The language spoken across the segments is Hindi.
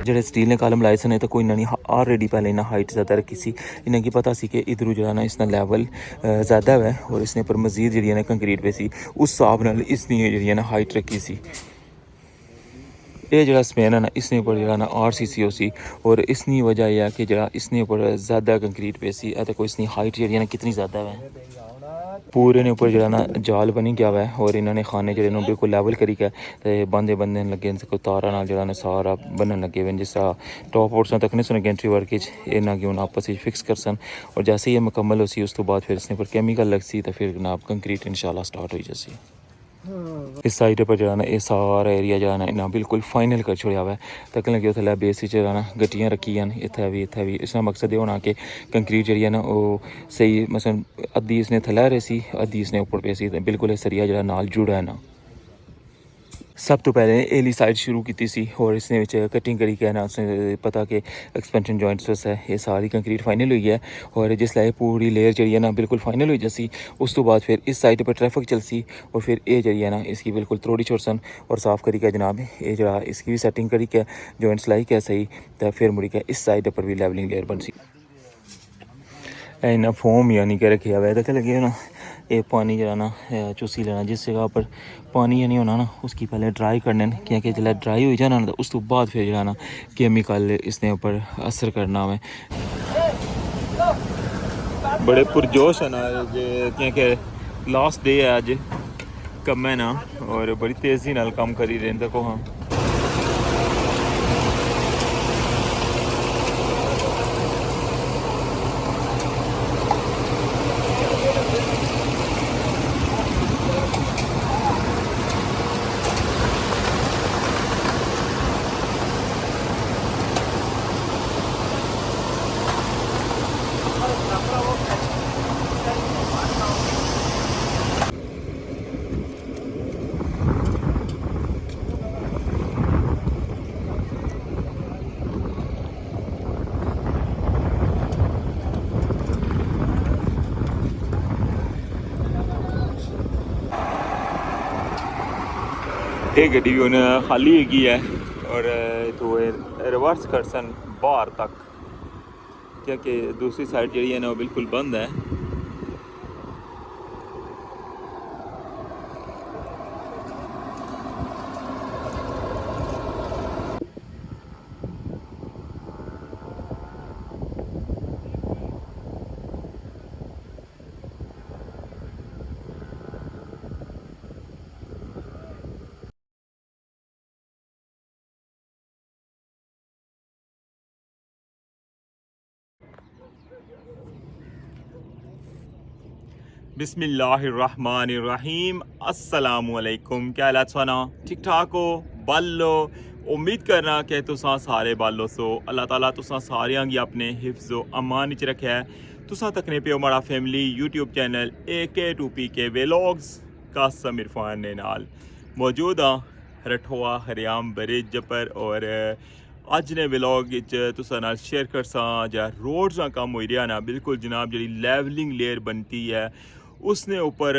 ਜਿਹੜੇ ਸਟੀਲ ਨੇ ਕਾਲਮ ਲਾਏ ਸਨ, ਤਾਂ ਕੋਈ ਇਹਨਾਂ ਨੇ ਆਲਰੇਡੀ ਪਹਿਲੇ ਇਹਨਾਂ ਹਾਈਟ ज़्यादा रखी सी। इन्हें की पता सी कि इधरों जो ना इसका लैवल ज़्यादा है और इसने पर मजीद जी ना कंक्रीट पे सी, उस हिसाब नाल इसने जी ना हाइट रखी सी। ये जरा स्पैन है ना, इसने ऊपर जो ना RCC सी और इसकी वजह यह है कि जरा इसने ऊपर ज़्यादा कंक्रीट पे सी, कोई इसकी हाइट जी ना कितनी ज़्यादा है। पूरे ने ऊपर जो ना जाल बनी गया हुआ है और इन्होंने खाने जो बिल्कुल लैवल करी गया तो बंदे बंदे लगे कोई तारा नाल जो सारा बनन लगे हुए, जिस तरह टॉप पोर्ट्स तक नहीं सुने गेंट्री वर्क इन्हों की हूँ आपस में फिक्स कर सन। और जैसे ही ये मुकम्मल हो सी, उस तो बाद फिर इसने पर केमिकल लग सी, तो फिर जनाब कंक्रीट इंशाल्लाह स्टार्ट हो जासी। इस साइड पर जो ना ये सारा एरिया जो ना इन्हें बिल्कुल फाइनल कर छोड़ा हुआ है। तक लगे उसे बेस ना गड्डियाँ रखी हैं, इतना भी इसका मकसद ये होना कि कंक्रीट जी ना वो सही, मसलन अद्धी इसने थल्ले रही सी, अद्धी इसने उपर पे सी, बिल्कुल सरिया जो नाल जुड़ा है ना। सब तो पहले एली साइड शुरू की सी और इसने कटिंग करी के ना उसने पता कि एक्सपेंशन जॉइंट्स है, ये सारी कंक्रीट फाइनल हुई है। और जिसलै पूरी लेयर जी है ना बिल्कुल फाइनल हो जासी, उस तो बाद फिर इस साइड पर ट्रैफिक चलसी और फिर ये जी है ना इसकी बिल्कुल त्रोड़ी छोड़ सन और साफ़ करी के जनाब ये जरा इसकी भी सैटिंग करी के जॉइंट्स लाई के सही, तो फिर मुड़ी के इस साइड पर भी लेवलिंग लेयर बन सी। इन्ना फोम यानी कि रखे हुआ है, लगे ना ये पानी जरा ना चूसी लेना, जिस जगह पर पानी नहीं होना ना उसकी पहले ड्राई करने, क्योंकि जल्द ड्राई हो जाना तो उस तो बाद फिर जो ना केमिकल इसने ऊपर असर करना है। बड़े पुरजोश है ना क्योंकि लास्ट डे है अज कम है ना और बड़ी तेज़ी नाल काम करी रहे देखो। हाँ ये गड्डी भी उन्हें खाली हैगी है और तो रिवर्स कर सन बाहर तक, क्योंकि दूसरी साइड जी है ना वो बिल्कुल बंद है। बिस्मिल्लाहिर्रहमानिर्रहीम, अस्सलामुअलैकुम। क्या हालत सुना, ठीक ठाक हो बल्लो? उम्मीद करना कि तुसा सारे बालो सो। अल्लाह ताला तुसा सारियां गी अपने हिफ्ज़ व अमान च रखे है। तुसा तकने पे हमारा family YouTube channel AK2PK vlogs Qasim Irfan ने नाल मौजूद हाँ रठोआ हरियाम ब्रिज पर। और अज ने व्लॉग तुसा नाल शेयर करसा जा रोड्स का कम हो रहा ना, बिल्कुल जनाब जी लेवलिंग लेयर बनती है उसने ऊपर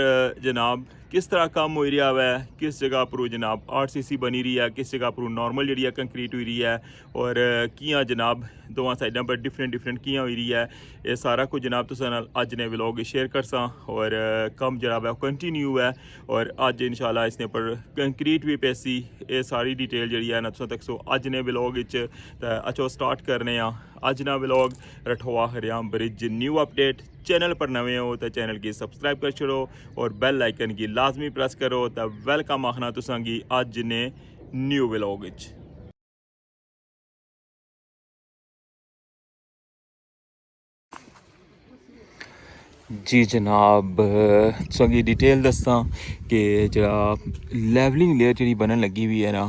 जनाब किस तरह काम हो रहा है, किस जगह पर जनाब RCC बनी रही है, किस जगह पर नॉर्मल जी कंक्रीट हुई रही है और कियां जनाब दोवां साइडों पर डिफरेंट कियां हुई रही है। ये सारा कुछ जनाब तुसां नाल अज ने व्लॉग शेयर करसा और कम जनाब है कंटिन्यू है और अज इंशाल्लाह इसने पर कंक्रीट भी पैसी। ये सारी डिटेल जी है ना तुसां तक सो अज ने व्लॉग अच्छो स्टार्ट करने अज ना व्लॉग रठोआ हरियाम ब्रिज न्यू अपडेट। चैनल पर नवे हो तो चैनल की सब्सक्राइब कर छोड़ो और बेल आइकन की लाजमी प्रेस करो तो वेलकम आखना तुसां गी अज ने न्यू व्लॉग। जी जनाब तुसेंगी डिटेल दस्सां कि जरा लेवलिंग लेयर जी बनन लगी हुई है ना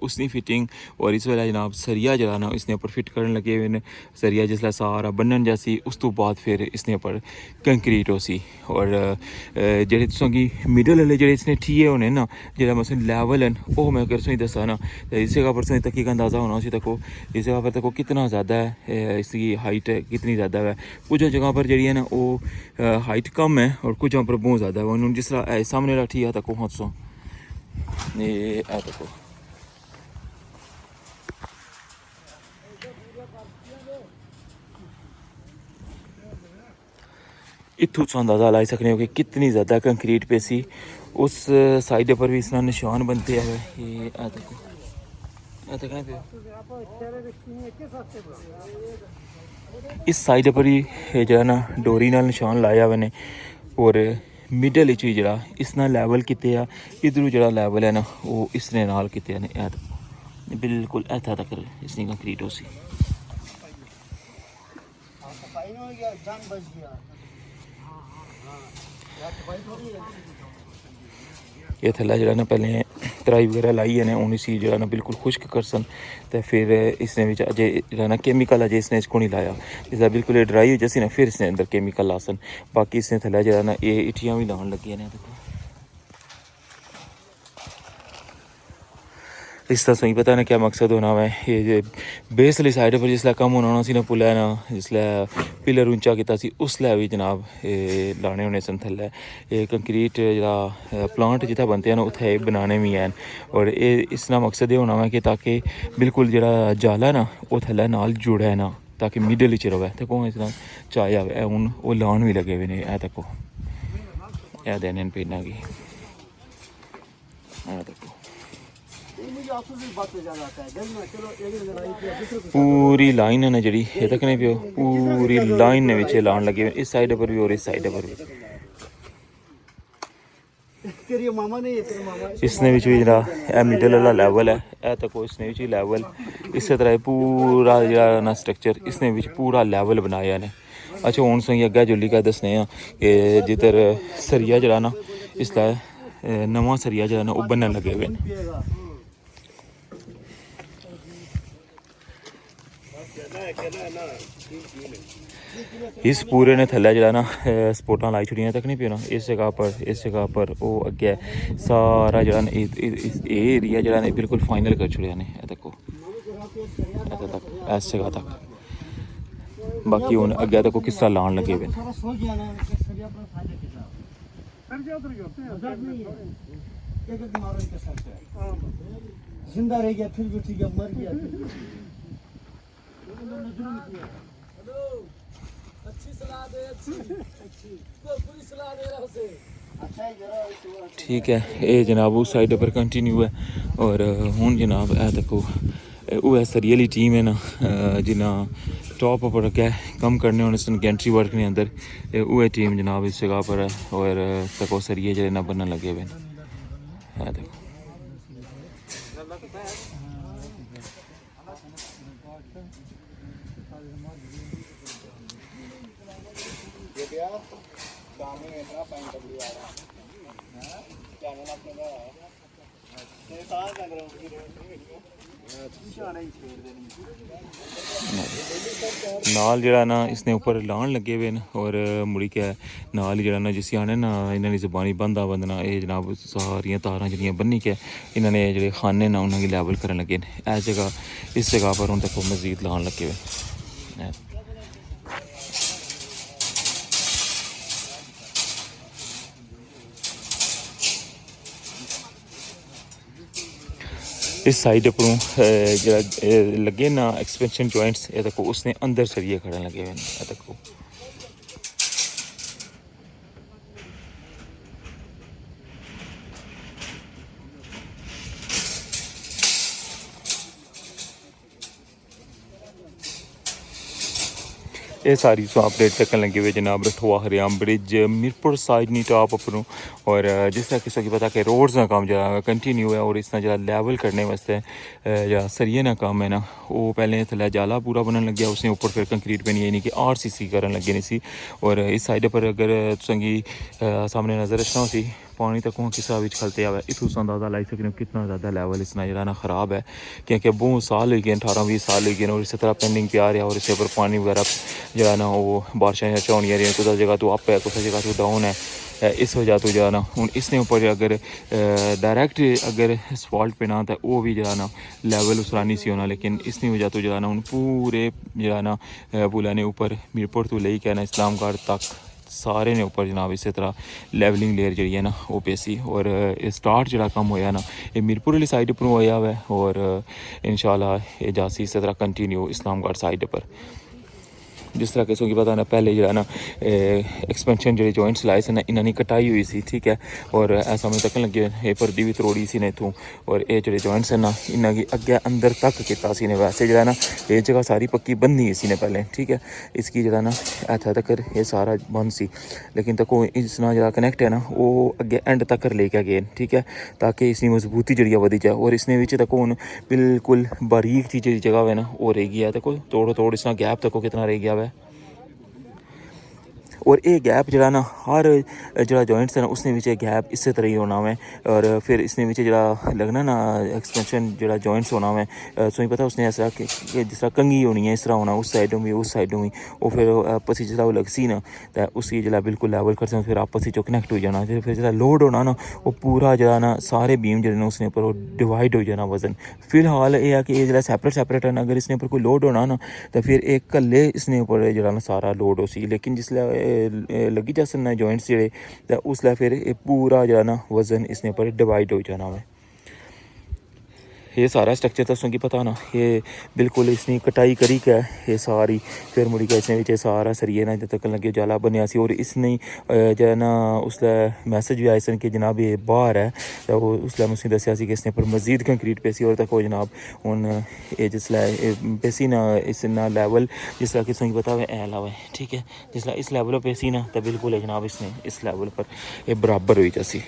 उसकी फिटिंग और इस वेला जनाब सरिया जरा ना इसने उपर फिट करन लगे हुए हैं। सरिया जिसलै सारा बनन जासी उस तो बाद फिर इसने उपर कंक्रीट हो सी और जेह्ड़े तुसेंगी मिडल वाले जेह्ड़े इसने ठीए होने ना जेह्ड़ा मसलन लेवल न वो मैं अगर तुसेंगी दस्सां ना तो इस जगह पर तुसेंगी तक अंदाज़ा होना उसी तको इस जगह पर तको कितना ज़्यादा है इसकी हाइट कितनी ज़्यादा है। कुछ जगह पर जी है ना वो हाइट कम है और कुछ पर बहुत ज़्यादा है। उन्होंने जिस तरह सामने रखी है तको हाँ तुम ये तको इत्थों तुस अंदाज़ा लाई सकने हो कि कितनी ज़्यादा कंक्रीट पे सी। उस साइड पर भी इसना निशान बनते हैं। ये देखो कहीं पे इस साइड पर ही जो है ना डोरी नाल निशान लाया हुआ ने और मिडल च जरा इसना लैवल किते आ इधरों जरा लैवल है ना वो इसने नाल किते ने बिल्कुल इत्थे तक इसनी कंक्रीट हो सी। ये थल्ला जरा ना पहले तराई वगैरह लाइए ने हूँ इसी जरा ना बिल्कुल खुश्क करसन तो फिर इसने विच अजे जरा ना केमिकल अजे इसने इसको नहीं लाया। इसका बिल्कुल ड्राई हो जैसी ना फिर इसने अंदर केमिकल लासन। बाकी इसने थल्ला जरा ना ये इटियां भी लाने लगी ने। देखो इसका सही पता ना क्या मकसद होना है। ये बेस वाली साइड पर जिसलै कम होना सी ना पुलै ना जिसलै पिलर ऊंचा किया सी उसलै भी जनाब लाने होने सन थल्लै ये कंक्रीट जरा प्लांट जित्थै बनते हैं ना उत्थै बनाने भी हैं। और ये इसका मकसद ये होना है कि ताकि बिल्कुल जरा जाला ना वो थल्लै नाल जुड़े ना ताकि मिडल च रवै। ते को इसदा चाहे आवे हूँ वो लान भी लगे हुए ने। देखो ए देने पेना की देखो पूरी लाइन है ना जी ये तकने पियो पूरी लाइन ने विच लान लगे इस साइड पर भी और इस साइड पर भी। इसने भी जरा मिडल वाला लैवल है ए तको इसने भी लैवल इस तरह पूरा जरा ना स्ट्रक्चर इसने भी पूरा लैवल बनाया ने। अच्छा हूँ सही अग्गे जुल्ली का दसने कि जिधर सरिया जरा ना इसका नवा सरिया जरा ना वो बनने लगे हुए हैं। इस पूरे ने थल्ले जरा ना सपोर्टा लाई छुड़ियां तक नहीं पियो ना इस जगह पर वो अगे सारा जरा एरिया जरा ने बिल्कुल फाइनल कर छुड़िया ने। देखो तक इस जगह तक बाकी हूँ अगे तक किस तरह लान लगे हुए जिंदा रह गया फिर भी ठीक है मर गया ठीक है। ये जनाब उस साइड पर कंटिन्यू है और हूँ जनाब ए देखो वो सरी आह्ली टीम है ना जिन्हें टॉप पर अग्गै कम करने होने सन गैंट्री वर्क ने अंदर वो टीम जनाब इस जगह पर है और तको सरिये जो ना बनने लगे हुए हैं। देखो नाल जरा ना इसने ऊपर लान लगे हुए हैं और मुड़ी के नाल ही जरा ना जिस आने ना इन्होंने जबानी बंदा बंदना ये जनाब सारिया तारा जड़ियाँ बन्नी के इन्होंने जो खाने ना उन्होंने लैवल करन लगे इस जगह पर हूँ तक मजीद लान लगे हुए। इस साइड पर जरा लगे ना एक्सपेंशन जॉइंट्स ये देखो उसने अंदर सरिये खड़े लगे हुए हैं। देखो ये सारी सो अपडेट तक लगे हुए जनाब रठवा हरियाम ब्रिज मीरपुर साइड नी टॉप अपनों और जिस तरह किसी की पता कि रोड्स का काम जरा कंटिन्यू है और इस तरह जरा लैवल करने वास्ते जरा सरिये ना काम है ना वो पहले थल्ले जाला पूरा बनने लग गया उसने ऊपर फिर कंक्रीट बनी यानी कि RCC करन लगे नहीं सी। और इस साइड पर अगर तुसेंगी सामने नज़र रखना सी पानी तक किस हिसाब खलते आवे इतों अंदाजा लाई सकते हो कितना ज़्यादा लैवल इसना जरा ना ख़राब है क्योंकि बहुत साल हो गए 18-20 साल हो गए और इस तरह पेंडिंग प्यार है और इसके ऊपर पानी वगैरह जरा ना वो बारिशां होनी रही कुछ जगह तो अप है कुछ जगह तो डाउन है। इस वजह तो जरा ना हूँ इसने ऊपर अगर डायरैक्ट अगर असफाल्ट पे ना तो वो भी जरा ना लैवल उसरा नहीं सी होना लेकिन इसनी वजह तो जरा ना हूँ पूरे जरा ना पुलै ने ऊपर मीरपुर तो लेई के ना इस्लामगढ़ तक सारे ने ऊपर जनाब इस तरह लैवलिंग लेयर जी है ना वो पेसी और स्टार्ट जरा कम होया ना ये मीरपुर वाली साइड पर होया हुआ और इंशाल्लाह ये जासी इस तरह कंटिन्यू इस्लामगढ़ साइड पर। जिस तरह किसी की पता ना पहले जो है ना एक्सपेंशन जो जॉइंट्स लाए थे ना इन्होंने कटाई हुई सी ठीक है और ऐसा मैं तक लगे ये पर्दी भी तरोड़ी सी ने इतों और ये जो जॉइंट्स है ना इन्होंने अगे अंदर तक किया सी ने वैसे जो है ना ये जगह सारी पक्की बंदी सी ने पहले ठीक है इसकी जो है ना इतना तक ये सारा बंद सी लेकिन तक इस ना जो कनैक्ट है ना वो अगे एंड तक लेके गए ठीक है ताकि इसकी मजबूती जी वधी जाए और इसने तक हूँ बिल्कुल बारीक चीज़ जी जगह है ना वो रह गया तक तोड़ इसना गैप तक कितना रह गया है और ये गैप जरा ना हर जरा जॉइंट्स है ना उसने गैप इस तरह ही होना है और फिर इसने जरा लगना ना एक्सपेंशन जरा जॉइंट्स होना है सो पता उसने ऐसा कि जिस तरह कंघी होनी है इस तरह होना उस साइडों भी उस साइडों भी वो फिर आपस में जो लग सी ना तो उसकी जो बिल्कुल लैवल कर फिर आपस में कनैक्ट हो जाना फिर जो लोड होना ना वो पूरा जरा ना सारे बीम जो उसने ऊपर वो डिवाइड हो जाना वजन फिलहाल ये है कि ये जो सैपरेट है ना अगर इसने ऊपर कोई लोड होना ना तो फिर एक कल्ले इसने ऊपर जरा ना सारा लोड हो सी लेकिन जिसले लगी जा सकना जॉइंट्स जेह्ड़े ते उसलै फिर पूरा जो ना वजन इसने पर डिवाइड हो जाना है ये सारा स्ट्रक्चर तो तुसेंगी पता ना ये बिल्कुल इसकी कटाई करी के ये सारी फिर मुड़ी के इसने सारा सरिये ना तक लगे जाला बनया सी और इसने जो है ना उसलै मैसेज भी आए सन कि जनाब ये बाहर है तो उसलै मैं उसी दस्या सी कि इसने पर मजीद कंक्रीट पेसी और तक जनाब हूँ ये जिसलै पेसी ना इस ना लैवल जिस तरह कि तुसेंगी पता है ऐ लावा ठीक है जिसलै इस लैवल पर पेसी ना तो बिल्कुल जनाब इसने इस लैवल पर ये बराबर हुई जासी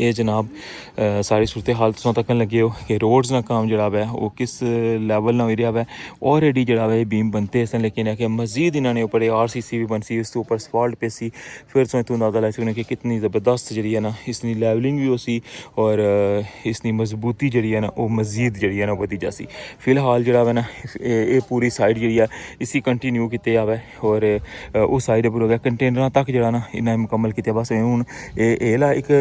ये जनाब सारी सूरत हाल तुम तक लगे हो कि रोड्स का काम जरा है वो किस लैवल ना हो रहा है ऑलरेडी जरा है बीम बनते हैं लेकिन है कि मजीद इन्होंने ऊपर RCC भी बन सी उसके ऊपर स्पॉल्ट पे सी फिर तो तू अंदाजा लाई सकने कि कितनी ज़बरदस्त जी है ना इसकी लैवलिंग भी हो सी और इसकी मजबूती जी है ना वो मजीद जी है ना वधी जासी फिलहाल जरा है ना ये पूरी साइड जी है इसी कंटिन्यू किते आवे और उस साइड पर हो गया कंटेनर तक जरा ना इन्हें मुकम्मल किया बस हूँ एला एक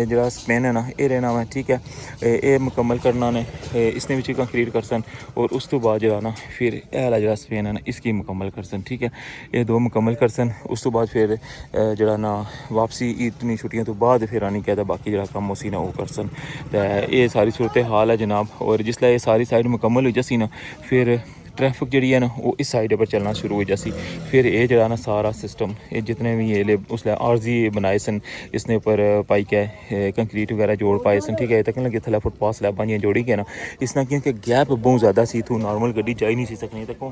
जरा स्पेन है ना ये रहना वा ठीक है ये मुकम्मल करना ने इसने भी कंक्रीट कर सन और उस तो बाद जो ना फिर एला जरा स्पेन है ना इसकी मुकम्मल कर सन ठीक है ये दो मुकम्मल कर सन उस तो बाद फिर जरा ना वापसी इतनी छुट्टियों तो बाद फिर आनी कहता बाकी जरा कम उसी ना वो कर सन तो ये सारी सूरत हाल है जनाब और जिसलै ये सारी साइड मुकम्मल हो जासी ना फिर ट्रैफिक जी है ना वो इस साइड पर चलना शुरू हो जासी फिर ये जरा ना सारा सिस्टम ये जितने भी ये उसलै आर्जी बनाए सन इसने ऊपर पाई के कंक्रीट वगैरह जोड़ पाए सन ठीक है तक लगे थले फुटपाथ स्लैबां जी जोड़ी के ना इसना क्योंकि गैप बहुत ज़्यादा सी तू नॉर्मल गड्डी जा ही नहीं सी सकनी तक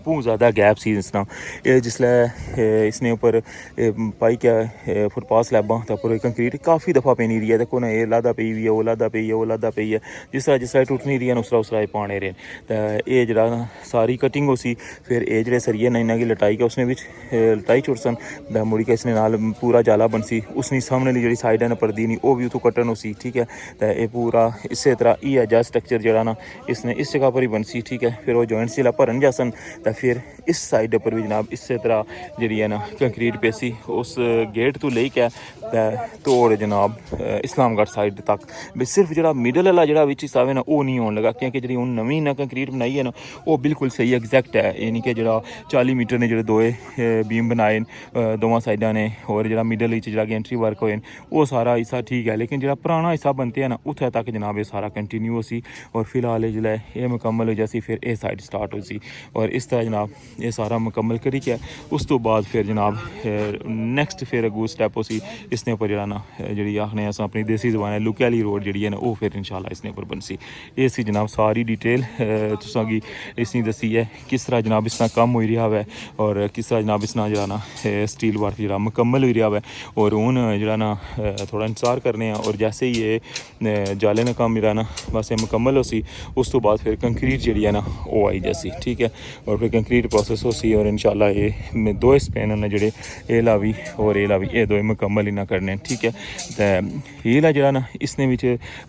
बहुत ज़्यादा गैप सी इसना जिसलै इसने ऊपर पाई क्या फुटपाथ स्लैबां उपर कंक्रीट काफ़ी दफ़ा पेनी रही है देखो ना ये लादा पई हुई है वो लादा पई है वो लादा पई है जिस तरह टुटनी रही है उस तरह पाने रहे तो ये जरा सारी कटिंग हो सी फिर ये जो सरिये ना इन्हों की लटाई के उसने भी लटाई छुड़ सन मुड़ी के इसने नाल पूरा जाला बन सी उसने सामने ली जी साइड है ना पर्दी नहीं वो भी उतों कट्टन हो सी ठीक है तो ये पूरा इस तरह ही है जा स्ट्रक्चर जरा ना इसने इस जगह पर ही बन सी ठीक है फिर वो जॉइंट्स जिला भरन जा सन तो फिर इस साइड पर भी जनाब इस तरह जी है ना कंक्रीट पेसी उस गेट तो लेके तोड़ जनाब इस्लामगढ़ साइड तक सिर्फ जो मिडल वाला जो हिस्सा है ना वो नहीं होने लगा क्योंकि जी हूँ नवी ना कंक्रीट बनाई है ना वो बिल्कुल सही एग्जैक्ट है यानी कि जो 40 मीटर ने जो दोए बीम बनाए दोवां साइडा ने और जो मिडल जो एंट्री वर्क होए वो सारा हिस्सा ठीक है लेकिन जो पुराना हिस्सा बनते हैं ना उत्थे तक जनाब ये सारा कंटिन्यू हो सी और फिलहाल जो ये मुकम्मल हो जासी फिर ये साइड स्टार्ट हो सी और इस तरह जनाब ये सारा मुकम्मल करी के उस तो बाद फिर जनाब नैक्सट फिर अगू स्टैप उसी इसने उपर जो ना जी आखने अस अपनी देसी जबान है लुके आह्ली रोड जी है ना वो फिर इंशाल्लाह इसने उपर बनसी ये सी जनाब सारी डिटेल तुसांगी इसनी दसी है किस तरह जनाब इसना कम हो रहा है और किस तरह जनाब इसना जो ना स्टील वर्क जो मुकम्मल हो रहा है और हूँ जो ना थोड़ा इंतजार करने और जैसे ही ये जाले का काम जो ना बस ये मुकम्मल हो सी उस तो बाद फिर कंक्रीट जी है ना वो आई जैसी ठीक है और फिर कंक्रीट प्रोसेस हो सी और इंशाल्लाह ये दो स्पेन ने जोड़े ये ला भी और ये ला भी ये दो मुकम्मल इन्ना करने ठीक है तो ये ला जो ना इसने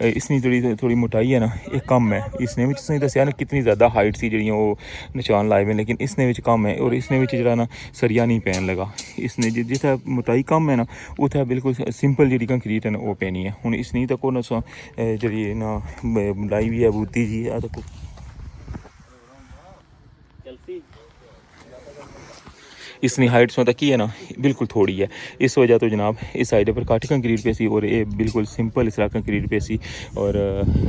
इसनी थोड़ी मोटाई है ना ये कम है इसने तुसें दस्या ना कितनी ज़्यादा हाइट सी जी वो निशान लाए हुए लेकिन इसने कम है और इसने जो ना सरिया नहीं पैन लगा इसने जिथे मोटाई कम है ना उत्थे बिल्कुल सिंपल जी कंक्रीट है ना वो पैनी है हूँ इसनी तक जी ना लाई भी है बूती जी इसकी हाइट सो तक ही है ना बिल्कुल थोड़ी है। इस वजह तो जनाब इस साइड पर घट कंक्रीट पे सी और ये बिल्कुल सिंपल इस तरह कंक्रीट पे सी। और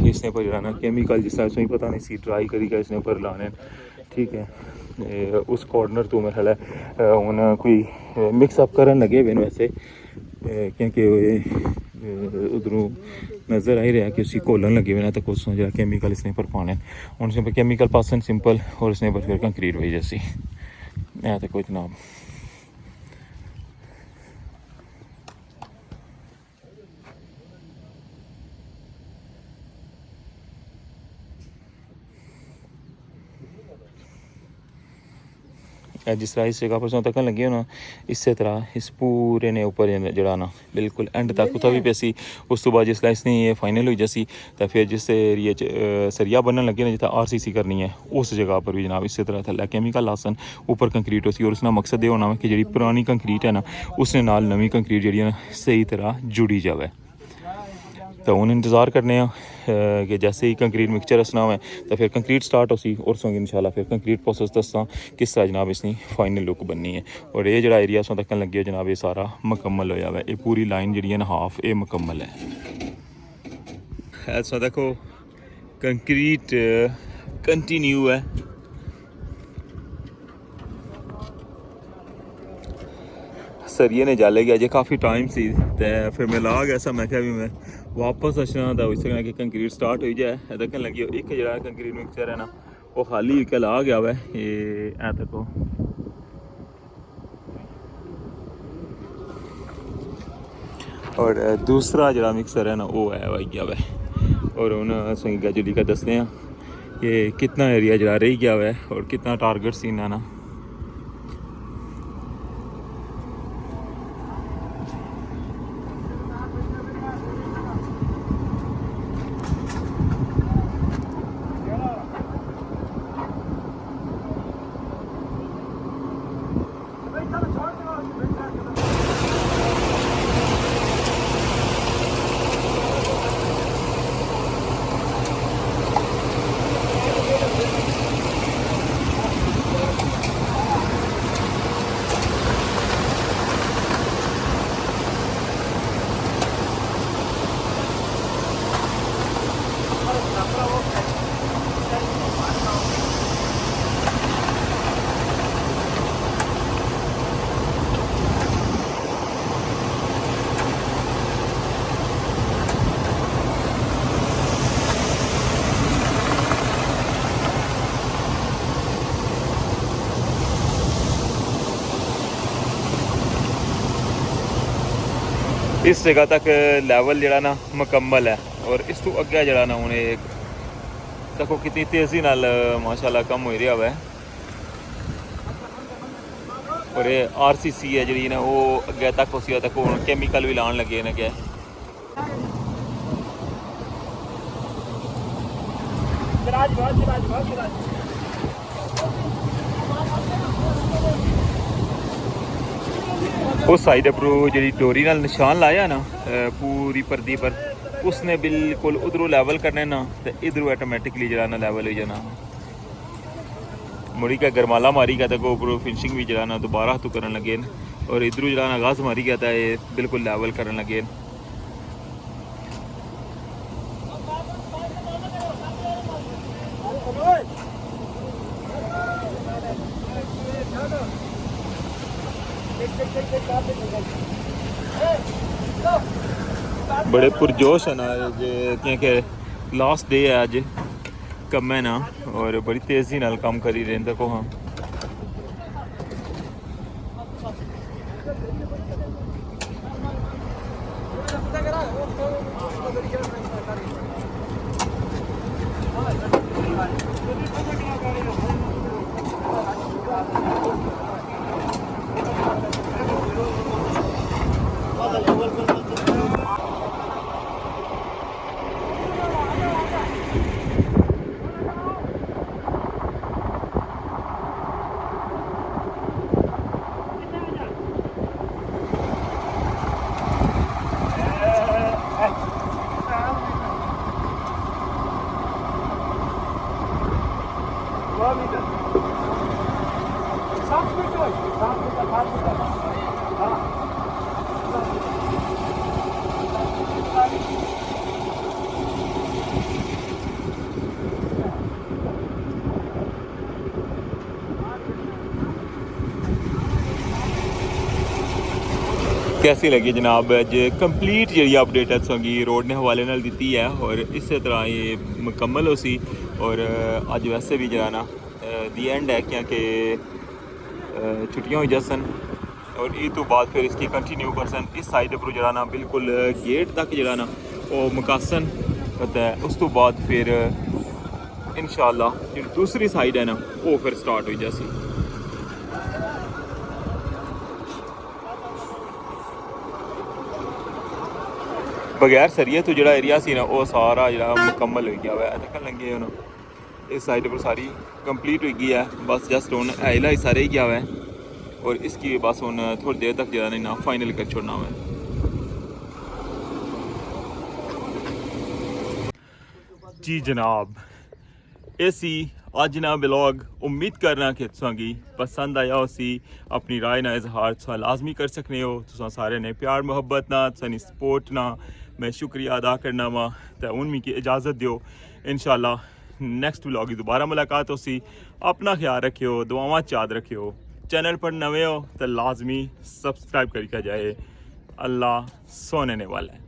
इसने पर जो ना केमिकल जिस तरह से पता नहीं सी ट्राई करी गया इसने पर लाने, ठीक है। उस कॉर्नर तो मेरे ख्याल है हूँ कोई मिक्सअप करन लगे हुए वैसे, क्योंकि उधरों नज़र आ ही रहा कि उसी घोलन लगे हुए ना, तो कुछ जो केमिकल इसने पर पाने हूँ इसने पर केमिकल पासन सिंपल और इसने पर फिर कंक्रीट वही जैसी है तो कोई जनाब। जिस तरह इस जगह पर तक लगे हो ना, इस तरह इस पूरे ने ऊपर जड़ा ना बिल्कुल एंड तक उत्थै भी पैसी। उस तो बाद जिसलै इसने ये फाइनल हुई जैसी तो फिर जिस एरिए च सरिया बनन लगे ना जितना RCC करनी है उस जगह पर भी जनाब इस तरह थल्लै केमिकल लासन ऊपर कंक्रीट होती और उसका मकसद ये होना कि जी पुरानी कंक्रीट है ना उसने नाल नवी कंक्रीट जी सही तरह जुड़ी जाए। तो हूँ इंतज़ार करने कि जैसे ही कंक्रीट मिक्सचर रसना हुए तो फिर कंक्रीट स्टार्ट होसी और संग इंशाल्लाह फिर कंक्रीट प्रोसेस दसा किस तरह जनाब इसकी फाइनल लुक बननी है। और ये जड़ा एरिया सो तक लगे जनाब ये सारा मुकम्मल होया हुआ, ये पूरी लाइन जी है ना हाफ ये मुकम्मल है। ऐसा देखो कंक्रीट कंटिन्यू है। सरिये ने जाले गया जे काफ़ी टाइम सी तो फिर मैं ला गया सा, मैं क्या भी मैं वापस अच्छा तो इस तरह कि कंक्रीट स्टार्ट हो जाए देखने लगी एक जरा कंक्रीट मिक्सचर है ना वो खाली कल आ गया वै ये ऐ तको। और दूसरा जरा मिक्सर है ना वो है वही गया वै और उन्हें असें गजुली का दसते हैं कि कितना एरिया जरा रही गया वै और कितना टारगेट सीन है ना। इस जगह तक लेवल जरा ना मुकम्मल है और इस तो अगे जरा ना हूँ एक देखो कितनी तेज़ी नाल माशाल्लाह कम हो रहा है। और ये RCC है जी ना वो अगे तक उसी तक हूँ केमिकल भी लाने लगे ने क्या उस साइड पर जी डोरी नाल निशान लाया ना पूरी परदी पर उसने बिल्कुल उधरों लेवल करने ना तो इधरों ऑटोमेटिकली जरा ना लेवल हो जाना। मुड़ी का गरमाला मारी गया तो ऊपरों फिनिशिंग भी जरा ना दोबारा तो करने लगे और इधरों जरा ना गाज मारी गया था ये बिल्कुल लेवल करने लगे। बड़े पुरजोश है ना क्योंकि लास्ट डे है अज कम है ना और बड़ी तेज़ी नाल काम करी रहे देखो। हाँ कैसी लगी जनाब अज कंप्लीट जी अपडेट है तुसेंगी रोड ने हवाले नाल दी है और इस तरह ये मुकम्मल हो सी और अज वैसे भी जरा ना दी एंड है क्योंकि छुट्टियां हुई जसन और ईद तो बाद फिर इसकी कंटिन्यू करसन इस साइड पर जरा ना बिल्कुल गेट तक जरा ना वो मुकासन होता है उस तो बाद फिर इंशाल्लाह जो दूसरी साइड है ना वो फिर स्टार्ट हुई जैसी बगैर सरिये तो जो एरिया सी ना वो सारा जो मुकम्मल हो गया हुआ है देखने लगे हूँ इस साइड पर सारी कंप्लीट हो गई है बस जस्ट हूँ ऐला हिस्सा रह गया हुआ है और इसकी बस हूँ थोड़ी देर तक जरा नहीं ना फाइनल कर छोड़ना हुआ जी जनाब ऐसी अज ना ब्लॉग उम्मीद करना कि तुसांगी पसंद आया उसी अपनी राय ना इजहार तुसा लाजमी कर सकने हो तुसा सारे ने प्यार मुहब्बत ना तुसानी सपोर्ट ना मैं शुक्रिया अदा करना वा तो हूँ मिगी इजाज़त दियो इंशाल्लाह नेक्स्ट व्लॉग की दोबारा मुलाकात होसी अपना ख्याल रखियो दुआवां याद रखियो चैनल पर नवे हो तो लाजमी सब्सक्राइब करके जाए अल्लाह सोने वाला है।